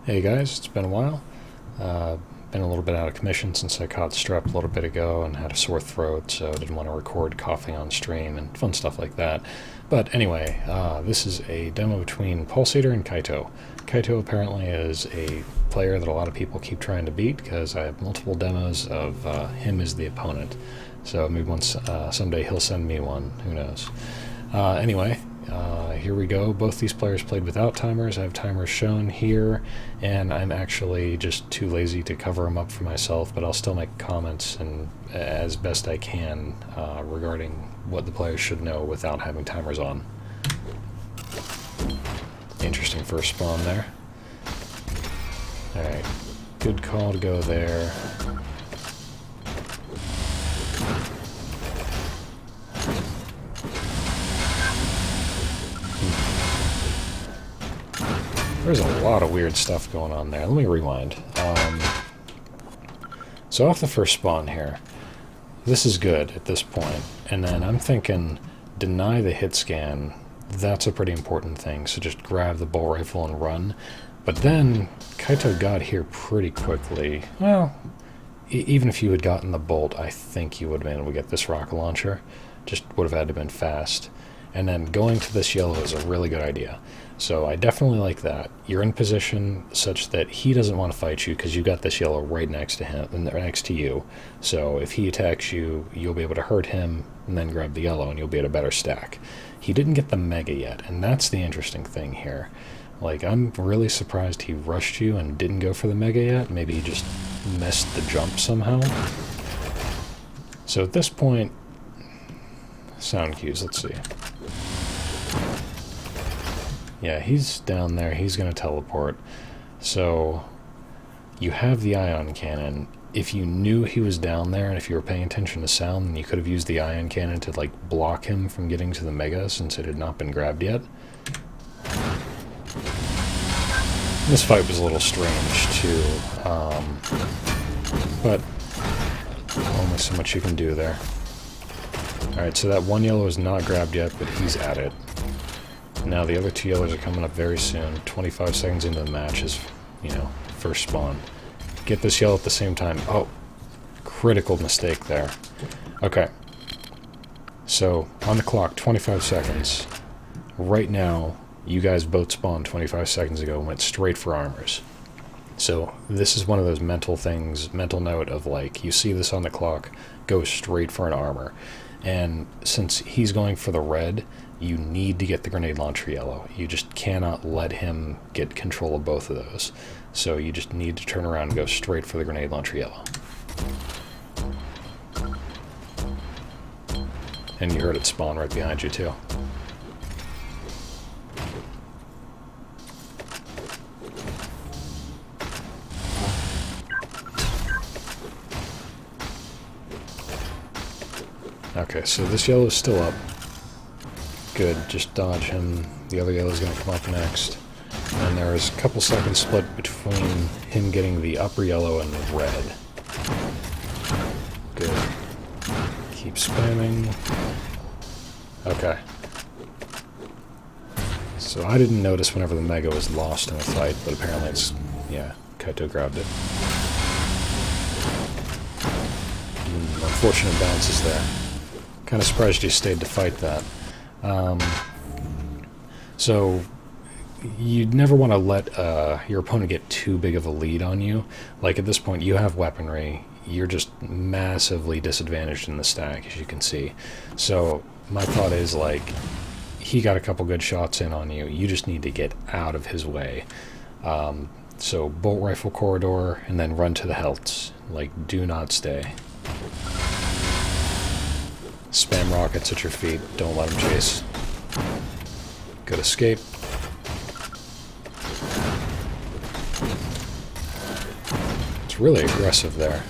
Hey guys, it's been a while. Been a little bit out of commission since I caught strep a little bit ago and had a sore throat, so I didn't want to record coughing on stream and fun stuff like that. But anyway, this is a demo between pULseEater and Kyto. Kyto apparently is a player that a lot of people keep trying to beat because I have multiple demos of him as the opponent. So maybe someday he'll send me one, who knows. Anyway, here we go. Both these players played without timers. I have timers shown here, and I'm actually just too lazy to cover them up for myself, but I'll still make comments and as best I can regarding what the players should know without having timers on. Interesting first spawn there. Alright, good call to go there. There's a lot of weird stuff going on there. Let me rewind. So off the first spawn here, this is good at this point. And then I'm thinking, deny the hit scan. That's a pretty important thing. So just grab the bolt rifle and run. But then Kyto got here pretty quickly. Well, even if you had gotten the bolt, I think you would have been able to get this rocket launcher. Just would have had to have been fast. And then going to this yellow is a really good idea. So I definitely like that. You're in position such that he doesn't want to fight you because you've got this yellow right next to him, next to you. So if he attacks you, you'll be able to hurt him and then grab the yellow and you'll be at a better stack. He didn't get the mega yet, and that's the interesting thing here. Like, I'm really surprised he rushed you and didn't go for the mega yet. Maybe he just missed the jump somehow. So at this point, sound cues, let's see. Yeah, he's down there. He's going to teleport. So you have the ion cannon. If you knew he was down there and if you were paying attention to sound, then you could have used the ion cannon to like block him from getting to the mega since it had not been grabbed yet. This fight was a little strange too, but only so much you can do there. Alright, so that one yellow is not grabbed yet, but he's at it. Now the other two yellows are coming up very soon. 25 seconds into the match is, first spawn. Get this yellow at the same time. Oh, critical mistake there. Okay. So, on the clock, 25 seconds. Right now, you guys both spawned 25 seconds ago and went straight for armors. So, this is one of those mental things, mental note of like, you see this on the clock, go straight for an armor. And since he's going for the red, you need to get the grenade launcher yellow. You just cannot let him get control of both of those. So you just need to turn around and go straight for the grenade launcher yellow. And you heard it spawn right behind you too. Okay, so this yellow is still up. Good, just dodge him. The other yellow is going to come up next. And there is a couple seconds split between him getting the upper yellow and the red. Good. Keep spamming. Okay. So I didn't notice whenever the mega was lost in the fight, but apparently it's... yeah, Kyto grabbed it. Unfortunate bounces there. Kind of surprised you stayed to fight that. So you'd never want to let your opponent get too big of a lead on you. Like at this point, you have weaponry. You're just massively disadvantaged in the stack, as you can see. So my thought is, like, he got a couple good shots in on you. You just need to get out of his way. So bolt rifle corridor, and then run to the helts. Like, do not stay. Spam rockets at your feet. Don't let them chase. Good escape. It's really aggressive there.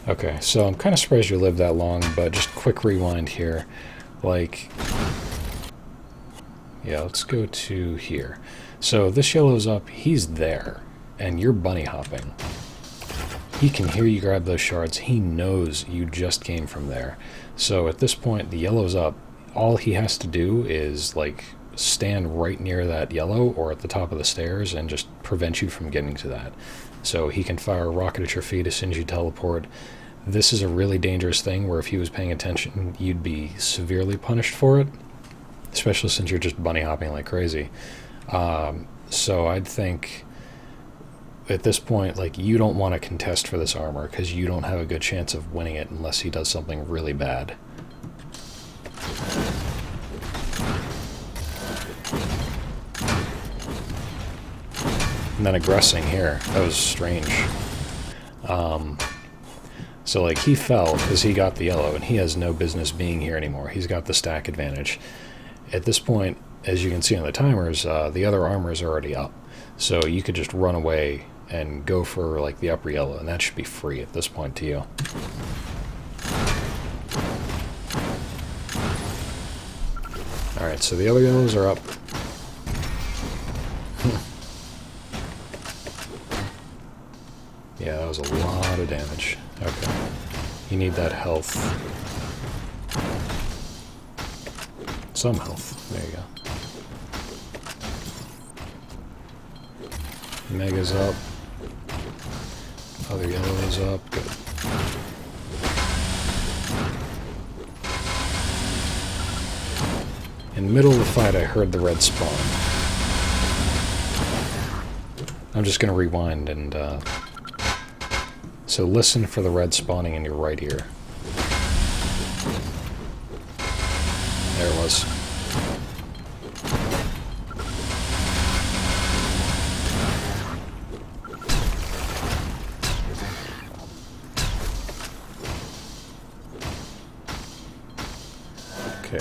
Okay, so I'm kind of surprised you lived that long, but just quick rewind here. Like, yeah, let's go to here. So this yellow's up. He's there, and you're bunny hopping. He can hear you grab those shards. He knows you just came from there. So at this point, the yellow's up. All he has to do is, like, stand right near that yellow or at the top of the stairs and just prevent you from getting to that. So he can fire a rocket at your feet as soon as you teleport. This is a really dangerous thing where if he was paying attention, you'd be severely punished for it, especially since you're just bunny hopping like crazy. So I'd think at this point, like, you don't want to contest for this armor because you don't have a good chance of winning it unless he does something really bad. And then aggressing here. That was strange. So, like, he fell because he got the yellow, and he has no business being here anymore. He's got the stack advantage. At this point, as you can see on the timers, the other armor is already up. So you could just run away and go for, like, the upper yellow, and that should be free at this point to you. Alright, so the other yellows are up. Yeah, that was a lot of damage. Okay. You need that health. Some health. There you go. Mega's up. Other yellow's up. Good. In the middle of the fight, I heard the red spawn. I'm just going to rewind and... So listen for the red spawning in your right ear. There it was. Okay.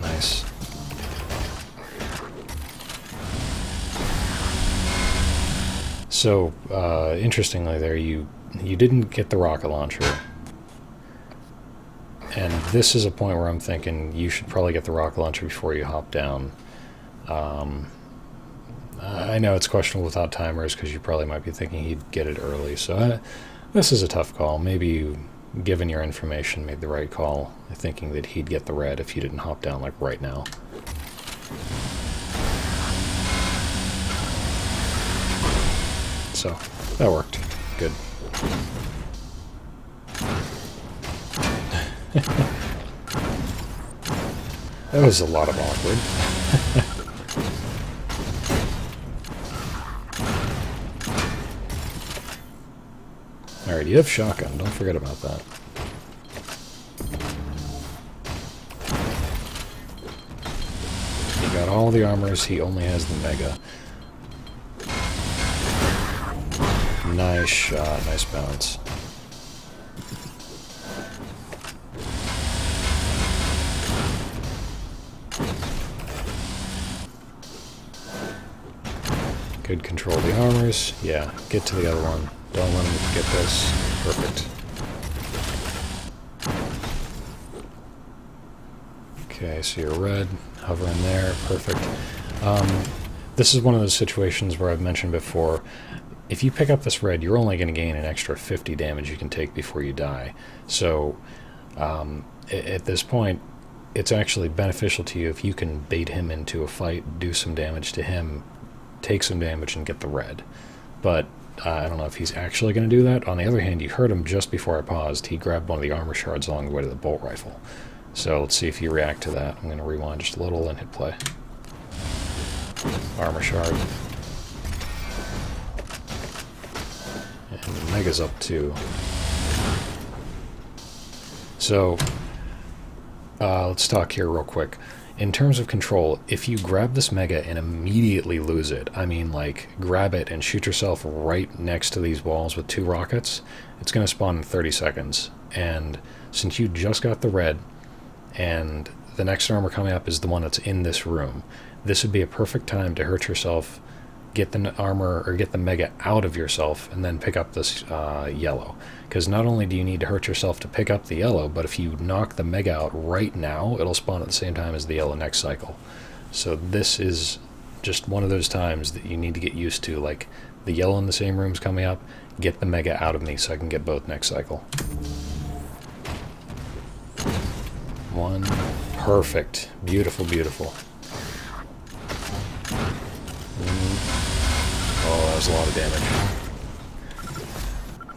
Nice. So, interestingly there, you didn't get the rocket launcher. And this is a point where I'm thinking you should probably get the rocket launcher before you hop down. I know it's questionable without timers because you probably might be thinking he'd get it early. So this is a tough call. Maybe you, given your information, made the right call, thinking that he'd get the red if you didn't hop down like right now. So, that worked. Good. That was a lot of awkward. Alright, you have shotgun. Don't forget about that. He got all the armors. He only has the mega. Nice shot. Nice bounce. Good control of the armors. Yeah, get to the other one. Don't let him get this. Perfect. Okay, so you're red. Hover in there. Perfect. This is one of those situations where I've mentioned before, if you pick up this red, you're only going to gain an extra 50 damage you can take before you die. So, at this point, it's actually beneficial to you if you can bait him into a fight, do some damage to him, take some damage, and get the red. But I don't know if he's actually going to do that. On the other hand, you heard him just before I paused. He grabbed one of the armor shards along the way to the bolt rifle. So let's see if you react to that. I'm going to rewind just a little and hit play. Armor shard. And Mega's up too. So, let's talk here real quick. In terms of control, if you grab this mega and immediately lose it, I mean, like, grab it and shoot yourself right next to these walls with 2 rockets, it's going to spawn in 30 seconds. And since you just got the red, and the next armor coming up is the one that's in this room, this would be a perfect time to hurt yourself, get the armor, or get the mega out of yourself, and then pick up this yellow. Because not only do you need to hurt yourself to pick up the yellow, but if you knock the mega out right now, it'll spawn at the same time as the yellow next cycle. So this is just one of those times that you need to get used to, like, the yellow in the same room's coming up, get the mega out of me so I can get both next cycle. One. Perfect. Beautiful, beautiful. Oh, that was a lot of damage.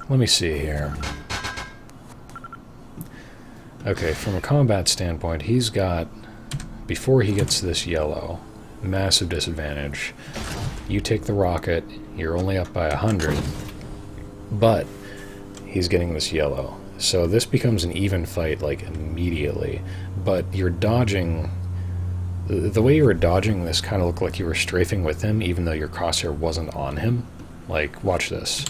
Let me see here. Okay, from a combat standpoint, he's got, before he gets this yellow, massive disadvantage. You take the rocket, you're only up by 100, but he's getting this yellow. So this becomes an even fight, like, immediately. But you're dodging... The way you were dodging this kind of looked like you were strafing with him, even though your crosshair wasn't on him. Like, watch this.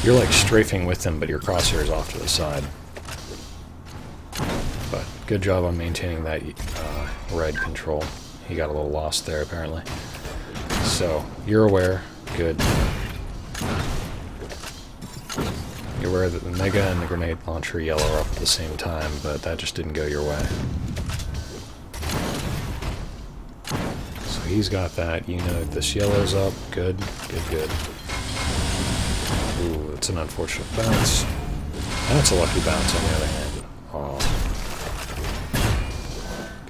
You're, like, strafing with him, but your crosshair is off to the side. But good job on maintaining that red control. He got a little lost there, apparently. So, you're aware. Good. You're aware that the Mega and the grenade launcher yellow are up at the same time, but that just didn't go your way. So he's got that. You know this yellow's up. Good, good, good. Ooh, it's an unfortunate bounce. That's a lucky bounce on the other hand. Oh.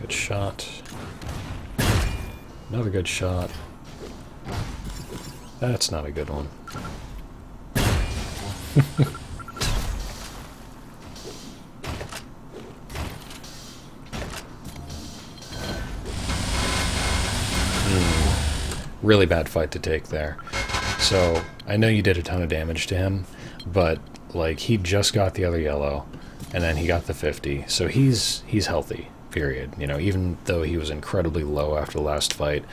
Good shot. Another good shot. That's not a good one. Really bad fight to take there. So, I know you did a ton of damage to him, but, like, he just got the other yellow, and then he got the 50, so he's healthy, period. You know, even though he was incredibly low after the last fight,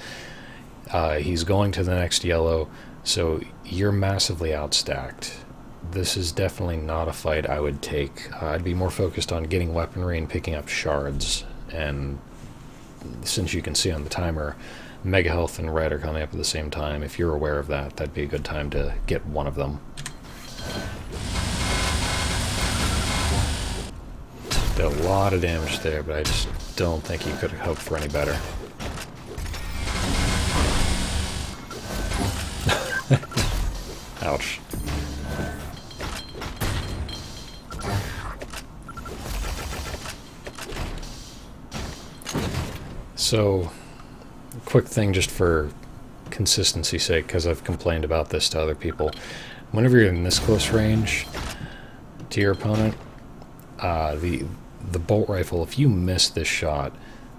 he's going to the next yellow, so you're massively outstacked. This is definitely not a fight I would take. I'd be more focused on getting weaponry and picking up shards, and since you can see on the timer, Mega Health and Red are coming up at the same time. If you're aware of that, that'd be a good time to get one of them. Did a lot of damage there, but I just don't think you could have hoped for any better. Ouch. So, quick thing just for consistency's sake, because I've complained about this to other people. Whenever you're in this close range to your opponent, the bolt rifle, if you miss this shot,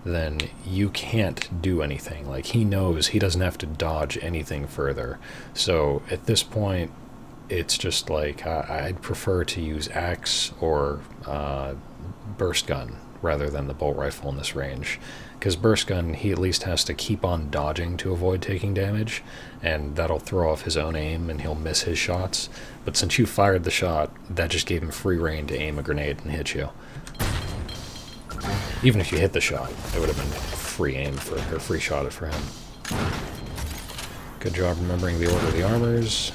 then you can't do anything. Like, he knows he doesn't have to dodge anything further. So at this point, it's just like I'd prefer to use axe or burst gun rather than the bolt rifle in this range. Because burst gun, he at least has to keep on dodging to avoid taking damage, and that'll throw off his own aim and he'll miss his shots. But since you fired the shot, that just gave him free rein to aim a grenade and hit you. Even if you hit the shot, it would have been free aim for, or free shot for him. Good job remembering the order of the armors.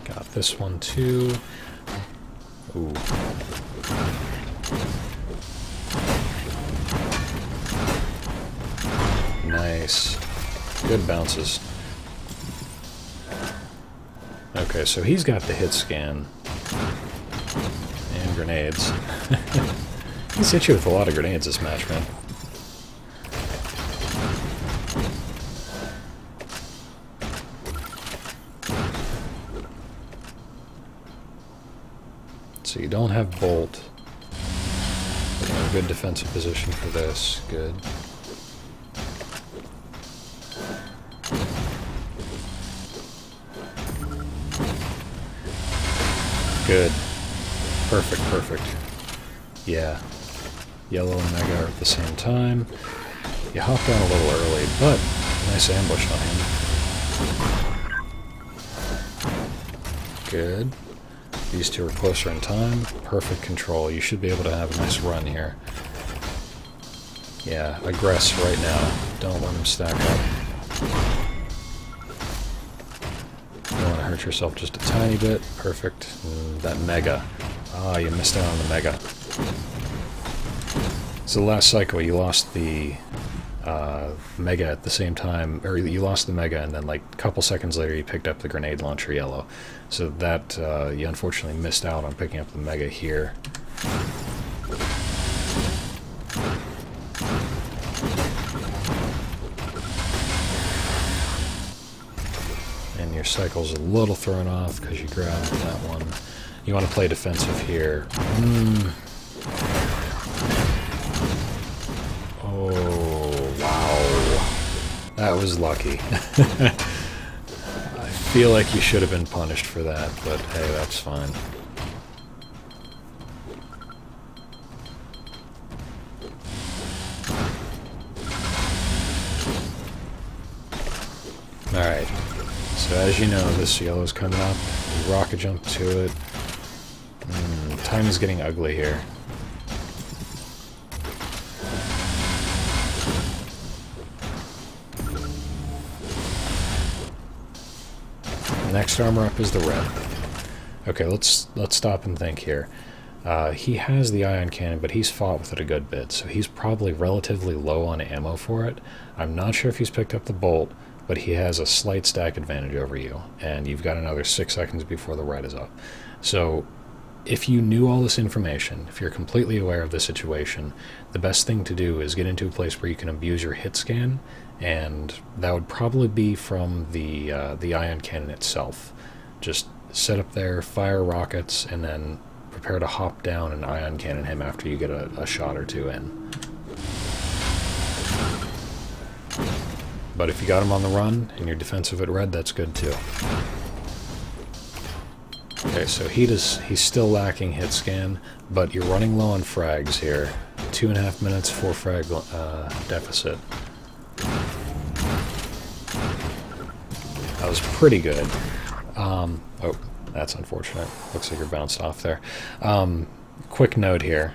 Got this one too. Ooh. Nice. Good bounces. Okay, so he's got the hit scan. And grenades. He's hit you with a lot of grenades this match, man. So you don't have bolt. But you're in a good defensive position for this. Good. Good. Perfect, perfect. Yeah. Yellow and Mega are at the same time. You hopped down a little early, but nice ambush on him. Good. These two are closer in time. Perfect control. You should be able to have a nice run here. Yeah, aggress right now. Don't let him stack up. You don't want to hurt yourself just a tiny bit. Perfect. That Mega. Ah, you missed out on the Mega. So the last cycle, you lost the Mega at the same time, or you lost the Mega, and then like a couple seconds later you picked up the grenade launcher yellow. So that you unfortunately missed out on picking up the Mega here. And your cycle's a little thrown off because you grabbed that one. You want to play defensive here. Oh, wow. That was lucky. I feel like you should have been punished for that, but hey, that's fine. Alright, so as you know, this yellow's coming up. You rocket jump to it. Time is getting ugly here. Next armor up is the red. Okay, let's stop and think here. He has the ion cannon, but he's fought with it a good bit, so he's probably relatively low on ammo for it. I'm not sure if he's picked up the bolt, but he has a slight stack advantage over you, and you've got another 6 seconds before the red is up. So if you knew all this information, if you're completely aware of the situation, the best thing to do is get into a place where you can abuse your hit scan, and that would probably be from the ion cannon itself. Just sit up there, fire rockets, and then prepare to hop down and ion cannon him after you get a shot or two in. But if you got him on the run and you're defensive at red, that's good too. Okay, so he's still lacking hit scan, but you're running low on frags here. 2.5 minutes, 4 frag deficit. That was pretty good. Oh, that's unfortunate. Looks like you're bounced off there. Quick note here.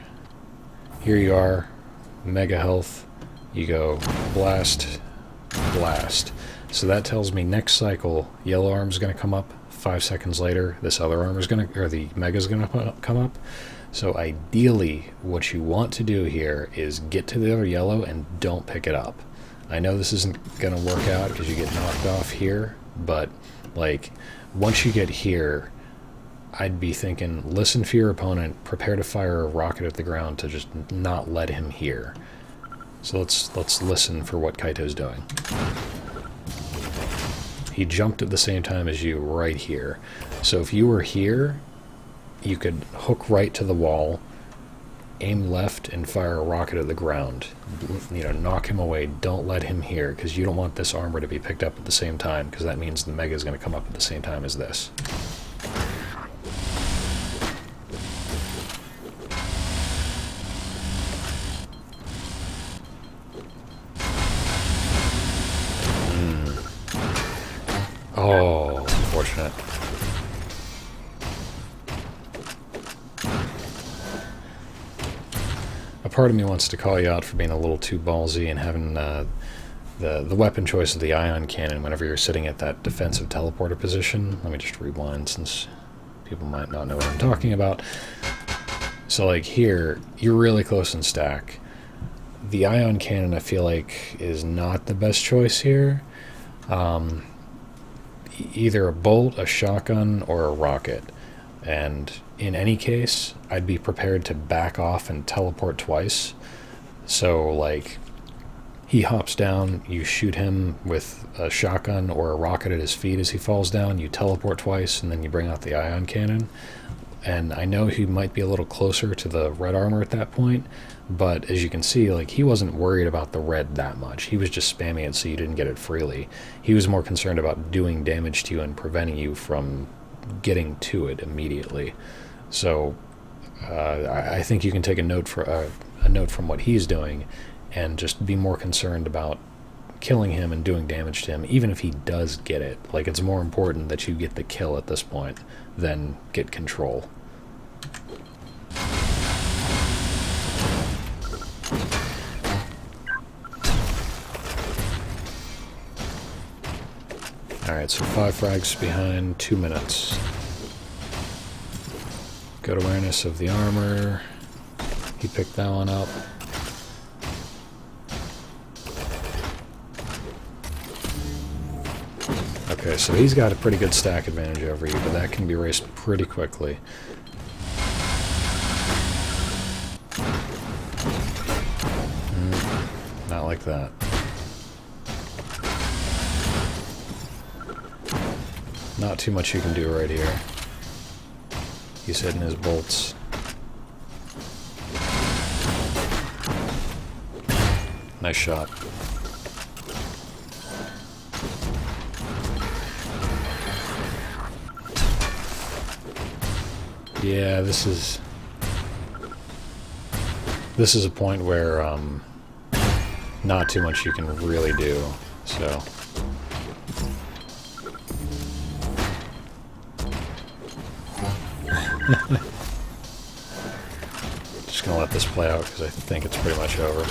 Here you are, mega health. You go blast, blast. So that tells me next cycle, yellow arm's going to come up. 5 seconds later, this other armor's going to, or the mega's going to come up. So ideally, what you want to do here is get to the other yellow and don't pick it up. I know this isn't going to work out because you get knocked off here, but like once you get here, I'd be thinking, listen for your opponent, prepare to fire a rocket at the ground to just not let him hear. So let's listen for what Kyto's doing. He jumped at the same time as you right here. So if you were here, you could hook right to the wall, aim left, and fire a rocket at the ground. You know, knock him away. Don't let him hear, because you don't want this armor to be picked up at the same time, because that means the mega is going to come up at the same time as this. Oh, unfortunate. A part of me wants to call you out for being a little too ballsy and having the weapon choice of the ion cannon whenever you're sitting at that defensive teleporter position. Let me just rewind since people might not know what I'm talking about. So like here, you're really close in stack. The ion cannon I feel like is not the best choice here. Either a bolt, a shotgun, or a rocket. And in any case, I'd be prepared to back off and teleport twice. So, like, he hops down, you shoot him with a shotgun or a rocket at his feet as he falls down, you teleport twice, and then you bring out the ion cannon. And I know he might be a little closer to the red armor at that point, but as you can see, like, he wasn't worried about the red that much. He was just spamming it so you didn't get it freely. He was more concerned about doing damage to you and preventing you from getting to it immediately. So I think you can take a note from what he's doing and just be more concerned about killing him and doing damage to him, even if he does get it. Like, it's more important that you get the kill at this point than get control. Alright, so 5 frags behind, 2 minutes. Good awareness of the armor. He picked that one up. Okay, so he's got a pretty good stack advantage over you, but that can be erased pretty quickly. Not like that. Not too much you can do right here. He's hitting his bolts. Nice shot. Yeah, this is a point where not too much you can really do, so just gonna let this play out because I think it's pretty much over.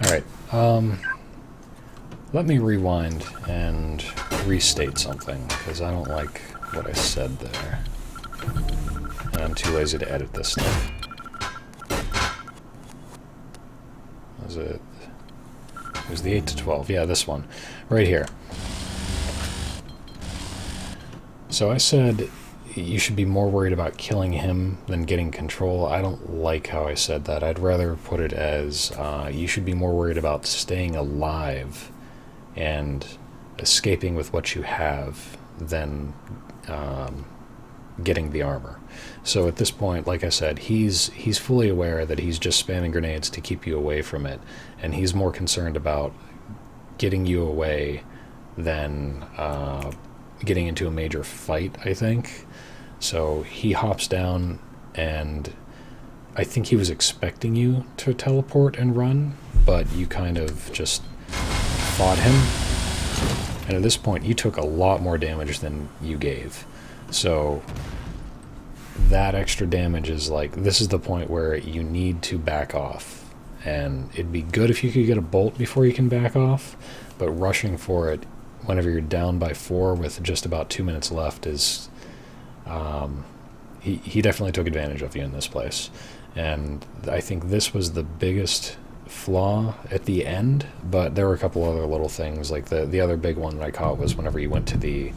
Alright, let me rewind and restate something, because I don't like what I said there. And I'm too lazy to edit this stuff. Was it? It was the 8 to 12. Yeah, this one. Right here. So I said you should be more worried about killing him than getting control. I don't like how I said that. I'd rather put it as you should be more worried about staying alive and escaping with what you have than getting the armor. So at this point, like I said, he's fully aware that he's just spamming grenades to keep you away from it, and he's more concerned about getting you away than getting into a major fight, I think. So he hops down, and I think he was expecting you to teleport and run, but you kind of just fought him. And at this point, you took a lot more damage than you gave. So that extra damage is like, this is the point where you need to back off. And it'd be good if you could get a bolt before you can back off, but rushing for it whenever you're down by 4 with just about 2 minutes left is... he definitely took advantage of you in this place. And I think this was the biggest flaw at the end, but there were a couple other little things. Like the other big one that I caught was whenever you went to the...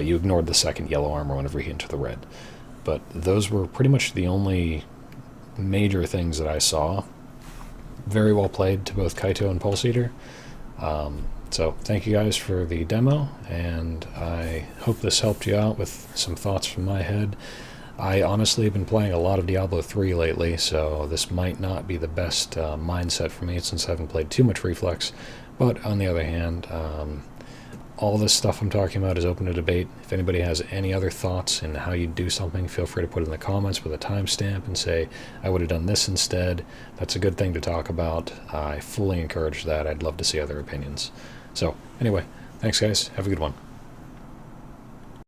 you ignored the second yellow armor whenever you hit into the red. But those were pretty much the only major things that I saw. Very well played to both Kyto and pULseEater. So thank you guys for the demo, and I hope this helped you out with some thoughts from my head. I honestly have been playing a lot of Diablo 3 lately, so this might not be the best mindset for me since I haven't played too much Reflex. But on the other hand, all this stuff I'm talking about is open to debate. If anybody has any other thoughts in how you do something, feel free to put it in the comments with a timestamp and say, I would have done this instead. That's a good thing to talk about. I fully encourage that. I'd love to see other opinions. So, anyway, thanks guys. Have a good one.